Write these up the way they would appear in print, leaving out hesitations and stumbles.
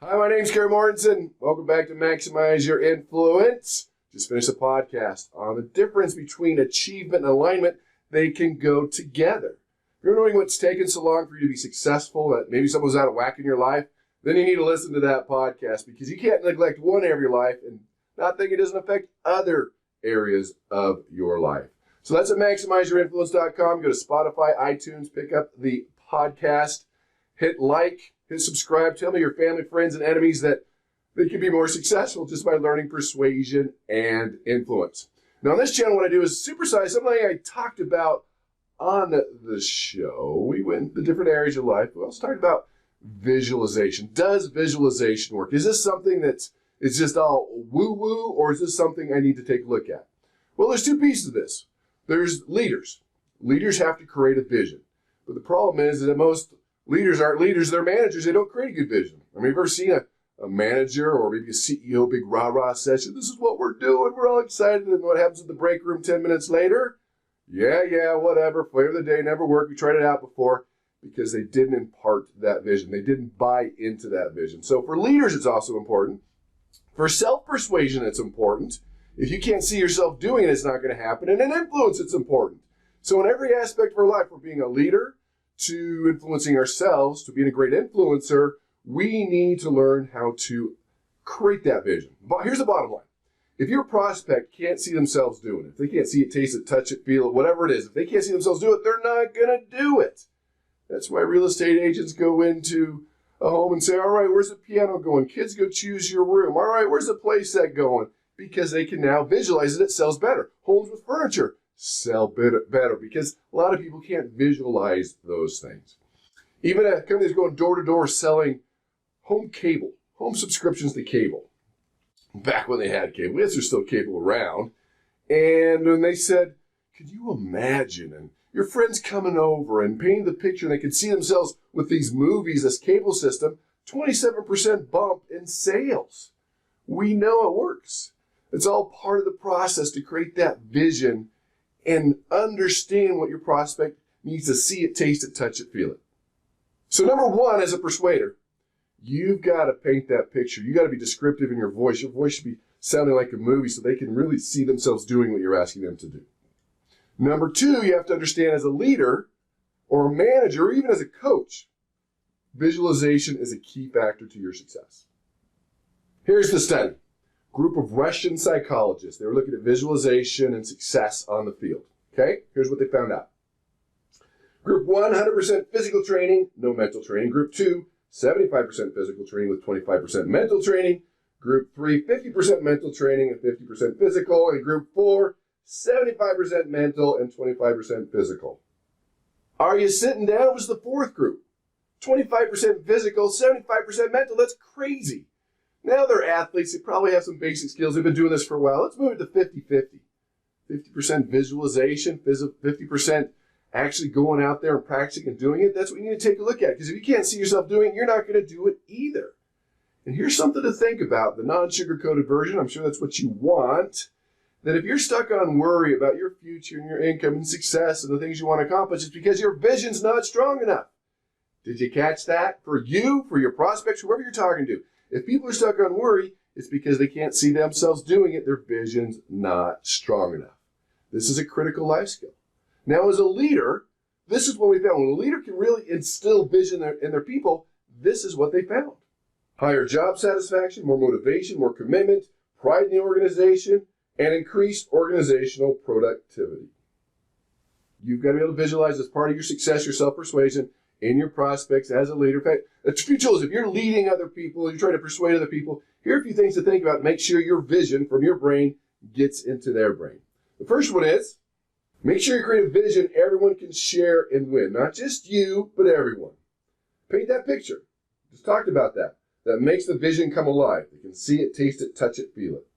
Hi, my name's Kerry Mortensen. Welcome back to Maximize Your Influence. Just finished a podcast on the difference between achievement and alignment. They can go together. If you're wondering what's taken so long for you to be successful, that maybe someone's out of whack in your life, then you need to listen to that podcast because you can't neglect one area of your life and not think it doesn't affect other areas of your life. So that's at MaximizeYourInfluence.com. Go to Spotify, iTunes, pick up the podcast, hit like, hit subscribe. Tell me your family, friends, and enemies that they can be more successful just by learning persuasion and influence. Now, on this channel, what I do is supersize something I talked about on the show. We went the different areas of life. We also talked about visualization. Does visualization work? Is this something that's just all woo-woo, or is this something I need to take a look at? Well, there's two pieces of this. There's leaders. Leaders have to create a vision. But the problem is that most leaders aren't leaders, they're managers. They don't create a good vision. I mean, have you ever seen a manager or maybe a CEO, big rah-rah session? This is what we're doing. We're all excited. And what happens in the break room 10 minutes later? Yeah, whatever. Flavor of the day never worked. We tried it out before because they didn't impart that vision. They didn't buy into that vision. So for leaders, it's also important. For self-persuasion, it's important. If you can't see yourself doing it, it's not going to happen. And in influence, it's important. So in every aspect of our life, from being a leader to influencing ourselves, to being a great influencer, we need to learn how to create that vision. But here's the bottom line. If your prospect can't see themselves doing it, if they can't see it, taste it, touch it, feel it, whatever it is, if they can't see themselves do it, they're not going to do it. That's why real estate agents go into a home and say, all right, where's the piano going? Kids, go choose your room. All right, where's the play set going? Because they can now visualize it. It sells better. Homes with furniture sell better because a lot of people can't visualize those things. Even a company that's going door to door selling home cable, home subscriptions to cable. Back when they had cable, yes, there's still cable around. And when they said, could you imagine? And your friends coming over and painting the picture, and they could see themselves with these movies, this cable system, 27% bump in sales. We know it works. It's all part of the process to create that vision and understand what your prospect needs to see it, taste it, touch it, feel it. So number one, as a persuader, you've got to paint that picture. You got to be descriptive in your voice. Your voice should be sounding like a movie so they can really see themselves doing what you're asking them to do. Number two, you have to understand as a leader or a manager or even as a coach, visualization is a key factor to your success. Here's the study. Group of Russian psychologists. They were looking at visualization and success on the field. Okay, here's what they found out. Group 1, 100% physical training, no mental training. Group 2, 75% physical training with 25% mental training. Group 3, 50% mental training and 50% physical. And Group 4, 75% mental and 25% physical. Are you sitting down? Was the fourth group. 25% physical, 75% mental. That's crazy. Now they're athletes. They probably have some basic skills. They've been doing this for a while. Let's move it to 50-50. 50% visualization, 50% actually going out there and practicing and doing it. That's what you need to take a look at. Because if you can't see yourself doing it, you're not going to do it either. And here's something to think about. The non-sugar-coated version, I'm sure that's what you want. That if you're stuck on worry about your future and your income and success and the things you want to accomplish, it's because your vision's not strong enough. Did you catch that? For you, for your prospects, whoever you're talking to. If people are stuck on worry, it's because they can't see themselves doing it. Their vision's not strong enough. This is a critical life skill. Now, as a leader, this is what we found. When a leader can really instill vision in their people, this is what they found. Higher job satisfaction, more motivation, more commitment, pride in the organization, and increased organizational productivity. You've got to be able to visualize as part of your success, your self-persuasion, in your prospects as a leader. In fact, a few tools. If you're leading other people, you're trying to persuade other people, here are a few things to think about. Make sure your vision from your brain gets into their brain. The first one is, make sure you create a vision everyone can share and win. Not just you, but everyone. Paint that picture. Just talked about that. That makes the vision come alive. They can see it, taste it, touch it, feel it.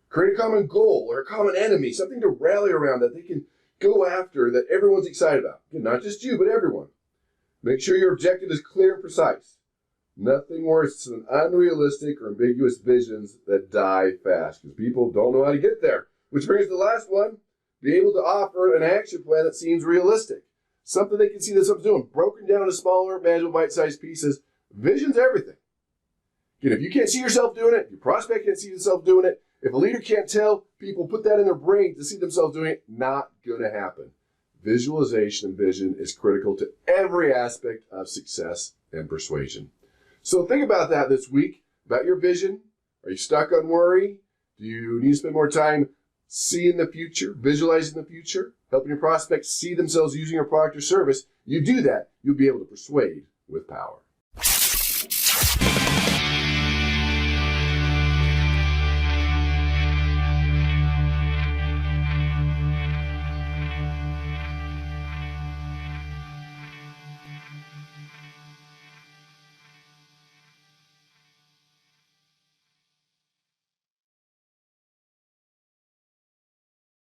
Create a common goal or a common enemy, something to rally around that they can go after, that everyone's excited about. Again, not just you, but everyone. Make sure your objective is clear and precise. Nothing worse than unrealistic or ambiguous visions that die fast because people don't know how to get there. Which brings the last one, be able to offer an action plan that seems realistic. Something they can see that someone's doing, broken down into smaller, manageable, bite-sized pieces. Vision's everything. Again, if you can't see yourself doing it, your prospect can't see yourself doing it, if a leader can't tell people put that in their brain to see themselves doing it, not going to happen. Visualization and vision is critical to every aspect of success and persuasion. So think about that this week, about your vision. Are you stuck on worry? Do you need to spend more time seeing the future, visualizing the future, helping your prospects see themselves using your product or service? You do that, you'll be able to persuade with power.